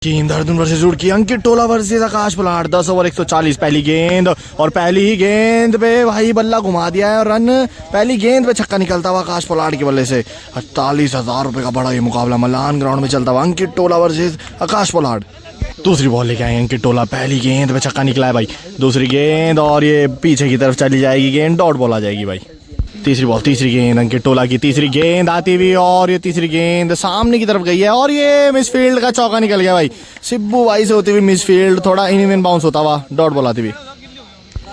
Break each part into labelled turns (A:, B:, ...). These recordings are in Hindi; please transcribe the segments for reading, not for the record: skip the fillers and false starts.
A: गेंद अर्जुन वर्सेस रुड़की, अंकित टोला वर्सेस आकाश पलाड़। 10 ओवर 140 पहली गेंद और पहली ही गेंद पे भाई बल्ला घुमा दिया है और रन पहली गेंद पे छक्का निकलता हुआ आकाश पलाड़ के बल्ले से। 48,000 रुपए का बड़ा ये मुकाबला मलान ग्राउंड में चलता हुआ अंकित टोला वर्सेस आकाश पलाड़। दूसरी बॉल लेके आएंगे अंकित टोला, पहली गेंद पे छक्का निकला है भाई। दूसरी गेंद और ये पीछे की तरफ चली जाएगी गेंद, डॉट बॉल आ जाएगी भाई। तीसरी बॉल, तीसरी गेंद अंकित टोला की, तीसरी गेंद आती हुई और ये तीसरी गेंद सामने की तरफ गई है और ये मिसफील्ड का चौका निकल गया भाई। सिब्बू भाई से होती हुई मिसफील्ड, थोड़ा इन बाउंस होता हुआ डॉट बॉल आती हुई।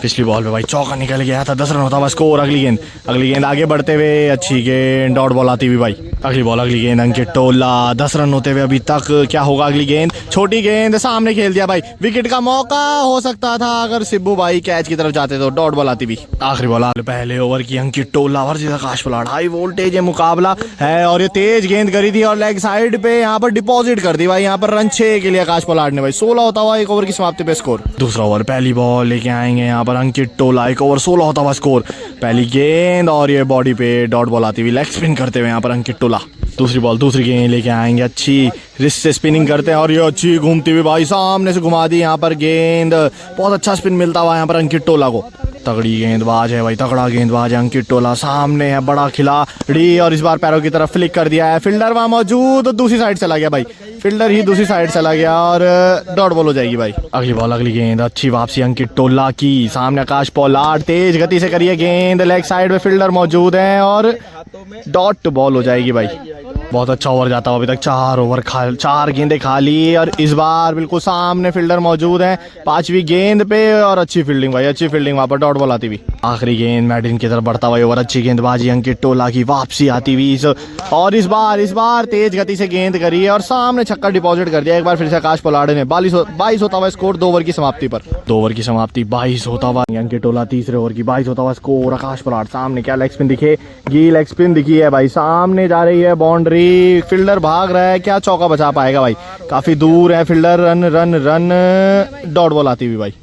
A: पिछली बॉल पे भाई चौका निकल गया था, 10 रन होता हुआ स्कोर। अगली गेंद आगे बढ़ते हुए अच्छी गेंद, डॉट बॉल आती हुई भाई। अगली बॉल, अगली गेंद अंकित टोला, 10 रन होते हुए अभी तक। क्या होगा अगली गेंद? छोटी गेंद सामने खेल दिया भाई, विकेट का मौका हो सकता था अगर सिब्बू भाई कैच की तरफ जाते तो। डॉट बॉल आती हुई। आखिरी बॉल पहले ओवर की अंकित टोला वर्सेस आकाश पलाड़। हाई वोल्टेज ये मुकाबला है और ये तेज गेंद करी थी और लेग साइड पे यहाँ पर डिपॉजिट कर दी भाई। यहाँ पर रन 6 के लिए आकाश पलाड़ ने भाई। 16 होता हुआ एक ओवर की समाप्ति पे स्कोर। दूसरा ओवर, पहली बॉल लेके आएंगे यहाँ पर अंकित टोला, एक ओवर 16 होता हुआ स्कोर। पहली गेंद और ये बॉडी पे डॉट बॉल आती हुई, लेग स्पिन करते हुए यहाँ पर अंकित टोला। दूसरी बॉल, दूसरी गेंद लेके आएंगे, अच्छी रिस्ट से स्पिनिंग करते हैं और ये अच्छी घूमती हुई भाई सामने से घुमा दी यहाँ पर गेंद। बहुत अच्छा स्पिन मिलता हुआ यहाँ पर अंकित टोला को। तगड़ी गेंदबाज है भाई, तगड़ा गेंदबाज है अंकित टोला। सामने है बड़ा खिलाड़ी और इस बार पैरों की तरफ फ्लिक कर दिया है। फील्डर वहां मौजूद, दूसरी साइड चला गया भाई। फील्डर ही दूसरी साइड चला गया और डॉट बॉल हो जाएगी भाई। अगली बॉल, अगली गेंद, अच्छी वापसी अंकित टोला की। सामने आकाश पलाड़ तेज गति से करिए गेंद, लेग साइड में फील्डर मौजूद है और डॉट बॉल हो जाएगी भाई। बहुत अच्छा ओवर जाता हुआ अभी तक। 4 गेंदें खाली और इस बार बिल्कुल सामने फील्डर मौजूद है 5वीं गेंद पे और अच्छी फील्डिंग भाई, अच्छी फील्डिंग। वहां पर डॉट बॉल आती हुई। आखिरी गेंद मैडिन की तरफ बढ़ता हुआ ओवर, अच्छी गेंदबाजी अंकित टोला की, वापसी आती हुई और इस बार तेज गति से गेंद करी है और सामने छक्का डिपॉजिट कर दिया एक बार फिर से आकाश पलाड़ ने। 22 होता हुआ स्कोर 2 ओवर की समाप्ति पर। 2 ओवर की समाप्ति 22 होता हुआ अंकित टोला, तीसरे ओवर की 22 होता हुआ स्कोर। आकाश पलाड़ सामने, क्या लेग स्पिन दिखेगी? लेग स्पिन दिखी है भाई, सामने जा रही है बाउंड्री। फील्डर भाग रहा है, क्या चौका बचा पाएगा भाई? काफी दूर है fielder, run run run, dot ball आती हुई भाई।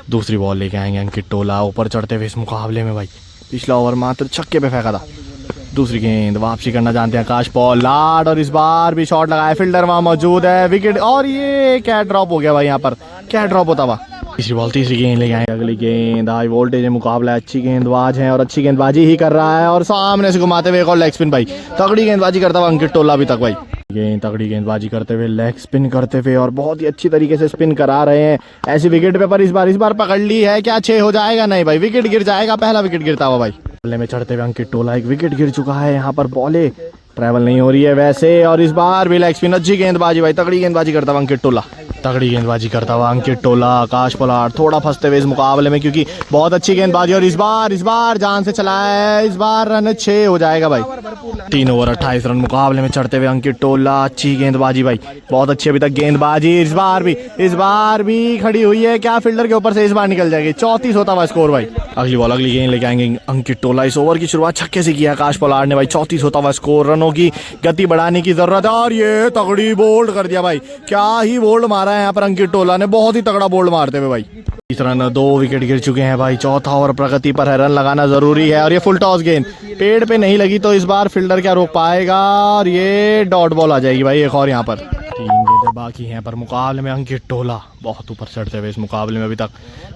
A: दूसरी बॉल लेके आएंगे अंकित टोला, ऊपर चढ़ते हुए इस मुकाबले में भाई। पिछला ओवर मात्र छक्के पे फेंका था। दूसरी गेंद, वापसी करना जानते हैं आकाश पलाड़ और इस बार भी शॉट लगाया, फील्डर वहां मौजूद है, विकेट और ये क्या ड्रॉप हो गया भाई। यहाँ पर क्या ड्रॉप होता हुआ। तीसरी बॉल, तीसरी गेंद लेके आएंगे, अगली गेंद। हाई वोल्टेज मुकाबला, अच्छी गेंदबाज है और अच्छी गेंदबाजी ही कर रहा है और सामने से घुमाते हुए एक और लेग स्पिन भाई। तगड़ी गेंदबाजी करता हुआ अंकित टोला अभी तक भाई। तगड़ी गेंदबाजी करते हुए, लेग स्पिन करते हुए और बहुत ही अच्छी तरीके से स्पिन करा रहे हैं ऐसी विकेट पे। पर इस बार पकड़ ली है, क्या 6 हो जाएगा? नहीं भाई, विकेट गिर जाएगा। पहला विकेट गिरता हुआ भाई। बल्ले में चढ़ते हुए अंकित टोला, एक विकेट गिर चुका है। यहाँ पर बॉले ट्रैवल नहीं हो रही है वैसे और इस बार भी लेग स्पिन, अच्छी गेंदबाजी भाई, तगड़ी गेंदबाजी करता हुआ अंकित टोला। तगड़ी गेंदबाजी करता हुआ अंकित टोला। आकाश पलाड़ थोड़ा फंसते हुए इस मुकाबले में क्योंकि बहुत अच्छी गेंदबाजी और इस बार जान से चला है। इस बार रन 6 हो जाएगा भाई। 3 ओवर 28 रन मुकाबले में चढ़ते हुए अंकित टोला, अच्छी गेंदबाजी भाई, बहुत अच्छी अभी तक गेंदबाजी। इस बार भी खड़ी हुई है, क्या फील्डर के ऊपर से इस बार निकल जाएगी। 34 होता हुआ स्कोर भाई। अगली बॉल, अगली गेंद लेके आएंगे अंकित टोला। इस ओवर की शुरुआत छक्के से किया आकाश पलाड़ ने भाई। 34 होता हुआ स्कोर। रनों की गति बढ़ाने की जरूरत है और ये तगड़ी बोल्ड कर दिया भाई। क्या ही बोल्ड मारा है यहाँ पर अंकित टोला ने, बहुत ही तगड़ा बोल्ड मारते हुए भाई। 30 रन, 2 विकेट गिर चुके हैं भाई। चौथा ओवर प्रगति पर है, रन लगाना जरूरी है और ये फुल टॉस गेंद पेड़ पे नहीं लगी तो इस बार फील्डर क्या रोक पाएगा और ये डॉट बॉल आ जाएगी भाई एक और। यहाँ पर 3 गेंदें बाकी हैं पर मुकाबले में अंकित टोला बहुत ऊपर चढ़ते हुए इस मुकाबले में अभी तक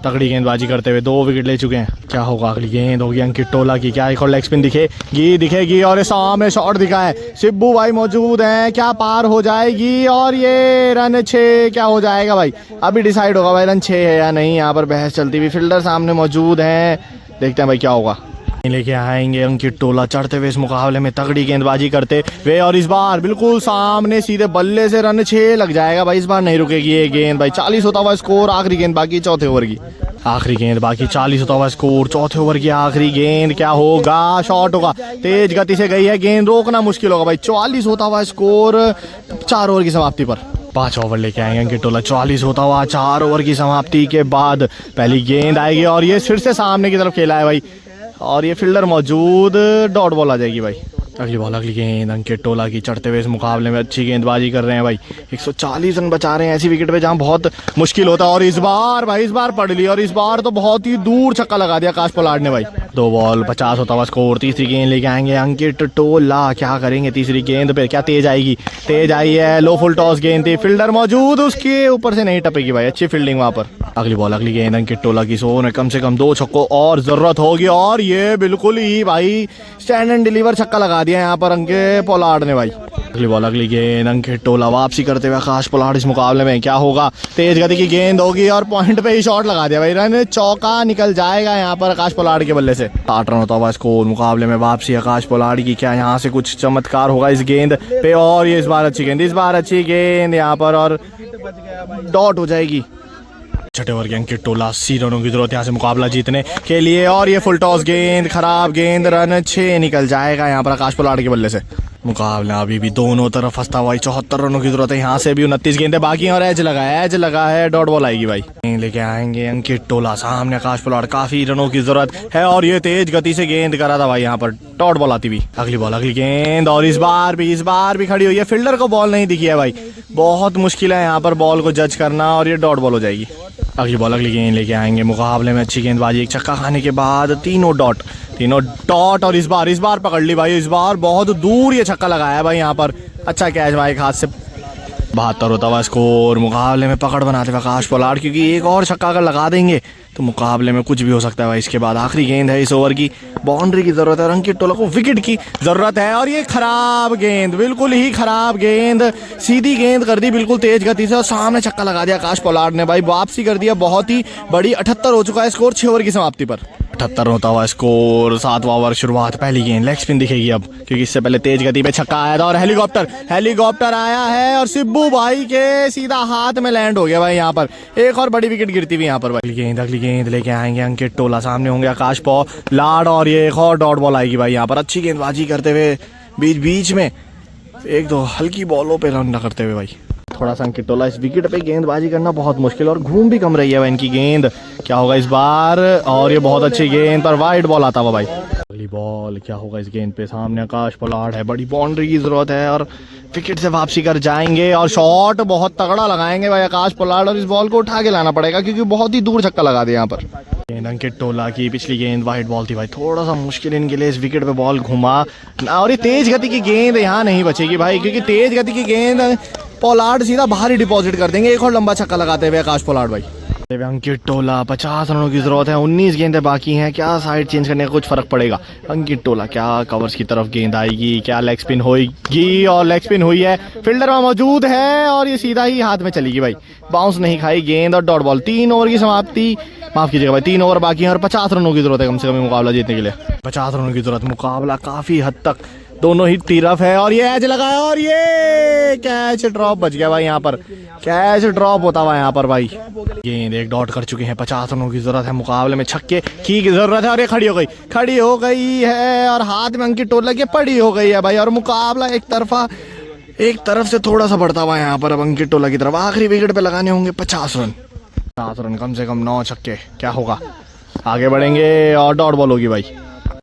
A: तगड़ी गेंदबाजी करते हुए 2 विकेट ले चुके हैं। क्या होगा? अगली गेंद होगी अंकित टोला की, क्या एक और लेग स्पिन दिखेगी और ये सामने शॉट दिखा है, सिब्बू भाई मौजूद हैं, क्या पार हो जाएगी और ये रन 6 क्या हो जाएगा भाई? अभी डिसाइड होगा भाई रन 6 है या नहीं। यहाँ पर बहस चलती हुई, फील्डर सामने मौजूद हैं, देखते हैं भाई क्या होगा। लेके आएंगे अंकित टोला, चढ़ते हुए इस मुकाबले में तगड़ी गेंदबाजी करते हुए और इस बार बिल्कुल सामने सीधे बल्ले से रन 6 लग जाएगा भाई। इस बार नहीं रुकेगी ये गेंद भाई। 40 होता हुआ स्कोर। आखिरी गेंद बाकी चौथे ओवर की, आखिरी गेंद बाकी। 40 होता हुआ स्कोर, चौथे ओवर की आखिरी गेंद। क्या होगा? शॉट होगा, तेज गति से गई है गेंद, रोकना मुश्किल होगा भाई। 44 होता हुआ स्कोर 4 ओवर की समाप्ति पर। 5 ओवर लेके आएंगे अंकित टोला। 44 होता हुआ 4 ओवर की समाप्ति के बाद पहली गेंद आएगी और ये फिर से सामने की तरफ खेला है भाई और ये फील्डर मौजूद, डॉट बॉल आ जाएगी भाई। अगली बॉल अगली गेंद, अंकित टोला की चढ़ते हुए इस मुकाबले में अच्छी गेंदबाजी कर रहे हैं भाई। 140 रन बचा रहे हैं ऐसी विकेट पे जहां बहुत मुश्किल होता है। और इस बार भाई इस बार पड़ ली, और इस बार तो बहुत ही दूर छक्का लगा दिया आकाश पोलार्ड ने भाई। 2 बॉल 50 होता हुआ स्कोर। तीसरी गेंद लेके आएंगे अंकित टोला, क्या करेंगे तीसरी गेंद पे, क्या तेज आएगी? तेज आई है, लो फुल टॉस गेंद थी, फील्डर मौजूद, उसके ऊपर से नहीं टपेगी भाई, अच्छी फील्डिंग वहां पर। अगली बॉल अगली गेंद, अंकित टोला की सोन है, कम से कम 2 छक्कों और जरूरत होगी। और ये बिल्कुल ही भाई स्टैंड एंड डिलीवर छक्का लगा दिया यहाँ पर अंकित पोलार्ड ने भाई। अगली बॉल अगली गेंद, अंकित टोला वापसी करते हुए आकाश पोलार्ड इस मुकाबले में, क्या होगा? तेज गति की गेंद होगी और पॉइंट पे ही शॉट लगा दिया भाई, रन चौका निकल जाएगा यहाँ पर आकाश पोलार्ड के बल्ले से। 8 रन होता हुआ स्कोर। मुकाबले में वापसी आकाश पोलार्ड की, क्या यहाँ से कुछ चमत्कार होगा इस गेंद पे? और ये इस बार अच्छी गेंद, इस बार अच्छी गेंद यहाँ पर, और डॉट हो जाएगी। छठे ओवर के अंकित टोला, 80 रनों की जरूरत यहाँ से मुकाबला जीतने के लिए। और ये फुल टॉस गेंद, खराब गेंद, रन 6 निकल जाएगा यहाँ पर आकाश पोलार्ड के बल्ले से। मुकाबला अभी भी दोनों तरफ फंसता हुआ, 74 रनों की जरूरत है यहाँ से भी। 29 गेंदें बाकी हैं और एज लगा है, डॉट बॉल आएगी भाई। लेके आएंगे अंकित टोला, सामने आकाश पोलार्ड, काफी रनों की जरूरत है। और ये तेज गति से गेंद करा था भाई यहाँ पर, डॉट बॉल आती हुई। अगली बॉल अगली गेंद, और इस बार भी खड़ी हुई है, फील्डर को बॉल नहीं दिखी है भाई, बहुत मुश्किल है यहाँ पर बॉल को जज करना, और ये डॉट बॉल हो जाएगी। अगली बॉल अगली गेंद लेके आएंगे मुकाबले में, अच्छी गेंदबाजी, एक छक्का खाने के बाद तीनों डॉट। और इस बार पकड़ ली भाई, इस बार बहुत दूर ये छक्का लगाया भाई यहाँ पर, अच्छा कैच भाई हाथ से। 72 होता हुआ स्कोर। मुकाबले में पकड़ बनाते हुए आकाश पोलार्ड, क्योंकि एक और छक्का अगर लगा देंगे तो मुकाबले में कुछ भी हो सकता है भाई। इसके बाद आखिरी गेंद है इस ओवर की, बाउंड्री की जरूरत है, अंकित टोला को विकेट की जरूरत है। और ये खराब गेंद, बिल्कुल ही खराब गेंद, सीधी गेंद कर दी बिल्कुल तेज गति से, और सामने छक्का लगा दिया आकाश पोलार्ड ने भाई, वापसी कर दिया बहुत ही बड़ी। 78 हो चुका है स्कोर 6 ओवर की समाप्ति पर। 78 होता हुआ स्कोर। 7वां ओवर शुरुआत, पहली गेंद लेग स्पिन दिखेगी अब, क्योंकि इससे पहले तेज गति पे छक्का आया था। और हेलीकॉप्टर आया है और सिब्बू भाई के सीधा हाथ में लैंड हो गया भाई यहाँ पर, एक और बड़ी विकेट गिरती हुई यहाँ पर भाई। अगली गेंद लेके आएंगे अंकित टोला, सामने होंगे आकाश पोलार्ड, और ये एक और डॉट बॉल आएगी भाई यहाँ पर, अच्छी गेंदबाजी करते हुए बीच में 1-2 हल्की बॉलों पे रन करते हुए भाई। थोड़ा सा अंकित टोला, इस विकेट पे गेंदबाजी करना बहुत मुश्किल, और घूम भी कम रही है भाई इनकी गेंद, क्या होगा इस बार? और ये बहुत अच्छी गेंद पर वाइड बॉल आता हुआ भाई। अगली बॉल, क्या होगा इस गेंद पे? सामने आकाश पोलार्ड है, बड़ी बाउंड्री की जरूरत है, और विकेट से वापसी कर जाएंगे, और शॉट बहुत तगड़ा लगाएंगे भाई आकाश पोलार्ड, और इस बॉल को उठा के लाना पड़ेगा क्योंकि बहुत ही दूर छक्का लगा दिया यहाँ पर। गेंद अंकित टोला की, पिछली गेंद वाइड बॉल थी भाई, थोड़ा सा मुश्किल इनके लिए इस विकेट पे बॉल घुमा, और ये तेज गति की गेंद यहाँ नहीं बचेगी भाई, क्योंकि तेज गति की गेंद पोलार्ड सीधा बाहर ही डिपॉजिट कर देंगे। एक और लंबा छक्का लगाते हुए आकाश पोलार्ड भाई। अंकित टोला, 50 रनों की जरूरत है, 19 गेंदें बाकी हैं, क्या साइड चेंज करने का कुछ फर्क पड़ेगा? अंकित टोला, क्या कवर्स की तरफ गेंद आएगी, क्या लेग स्पिन होगी? और लेग स्पिन हुई है, फील्डर वहां मौजूद है, और ये सीधा ही हाथ में चलेगी भाई, बाउंस नहीं खाई गेंद, और डॉट बॉल। 3 ओवर की समाप्ति, माफ कीजिएगा भाई, 3 ओवर बाकी हैं, और 50 रनों की जरूरत है कम से कम मुकाबला जीतने के लिए। 50 रनों की जरूरत, मुकाबला काफी हद तक दोनों ही तरफ है, और ये एज लगा है, और ये कैच ड्रॉप बच गया भाई यहाँ पर, कैच ड्रॉप होता हुआ यहाँ पर भाई। गेंद एक डॉट कर चुके हैं, 50 रनों की जरूरत है, मुकाबले में छक्के की जरूरत है, और ये खड़ी हो गई है, और हाथ में अंकित टोला के पड़ी हो गई है भाई, और मुकाबला एक तरफ से थोड़ा सा बढ़ता हुआ है यहाँ पर अब अंकित टोला की तरफ। आखिरी विकेट पे लगाने होंगे 50 रन, कम से कम 9 छक्के, क्या होगा? आगे बढ़ेंगे और डॉट बॉल होगी भाई।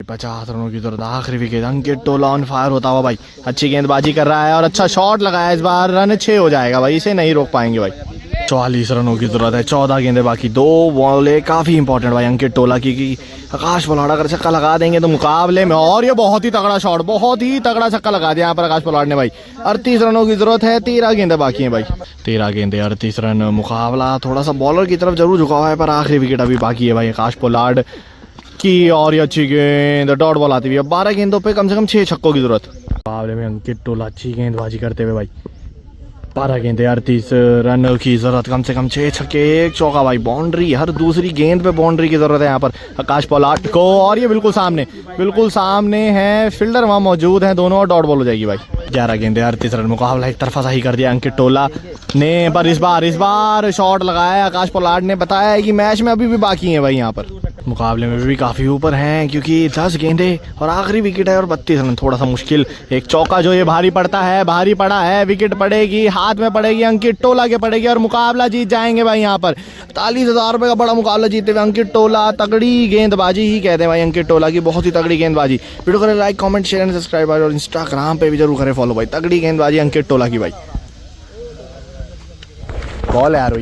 A: 50 रनों की जरूरत, आखिरी wicket, Ankit Tola on fire होता हुआ भाई, अच्छी गेंदबाजी कर रहा है, और अच्छा शॉट लगाया, इस बार रन 6 हो जाएगा भाई, इसे नहीं रोक पाएंगे भाई। 44 रनों की जरूरत है, 14 गेंदें बाकी, 2 बॉलें काफी इंपॉर्टेंट भाई अंकित टोला की, आकाश पोलार्ड अगर छक्का लगा देंगे तो मुकाबले में, और ये बहुत ही तगड़ा शॉट, बहुत ही तगड़ा छक्का लगा दिया यहाँ पर आकाश पोलार्ड ने भाई। 38 रनों की जरूरत है, 13 गेंदें बाकी हैं भाई, 13 गेंदें 38 रन। मुकाबला थोड़ा सा बॉलर की तरफ जरूर झुका हुआ है, पर आखिरी विकेट अभी बाकी है भाई आकाश पोलार्ड की, और ये अच्छी गेंद, डॉट बॉल आती हुई है। 12 गेंदों पे कम से कम 6 छक्कों की जरूरत। मुकाबले में अंकित टोला अच्छी गेंदबाजी करते हुए भाई, 12 गेंदें 38 रन की जरूरत, कम से कम 6 छक्के 1 चौका भाई, बाउंड्री, हर दूसरी गेंद पे बाउंड्री की जरूरत है यहाँ पर आकाश पोलार्ड को, और ये बिल्कुल सामने है, फील्डर वहाँ मौजूद है दोनों, और डॉट बॉल हो जाएगी भाई। 11 गेंदे 38 रन, मुकाबला एक तरफा सही कर दिया अंकित टोला ने। पर इस बार शॉट लगाया आकाश पोलार्ड ने। बताया है कि मैच में अभी भी बाकी है भाई, यहाँ पर मुकाबले में भी काफ़ी ऊपर हैं क्योंकि 10 गेंदे और आखिरी विकेट है और 32 रन, थोड़ा सा मुश्किल। एक चौका जो ये भारी पड़ता है, भारी पड़ा है, विकेट पड़ेगी, हाथ में पड़ेगी, अंकित टोला के पड़ेगी और मुकाबला जीत जाएंगे भाई यहाँ पर। 40,000 रुपये का बड़ा मुकाबला जीते हुए अंकित टोला। तगड़ी गेंदबाजी ही कहते हैं भाई अंकित टोला की, बहुत ही तगड़ी गेंदबाजी। वीडियो करें like, comment, share and subscribe और इंस्टाग्राम पे भी जरूर करें फॉलो भाई। तगड़ी गेंदबाजी अंकित टोला की भाई। बॉल है यार।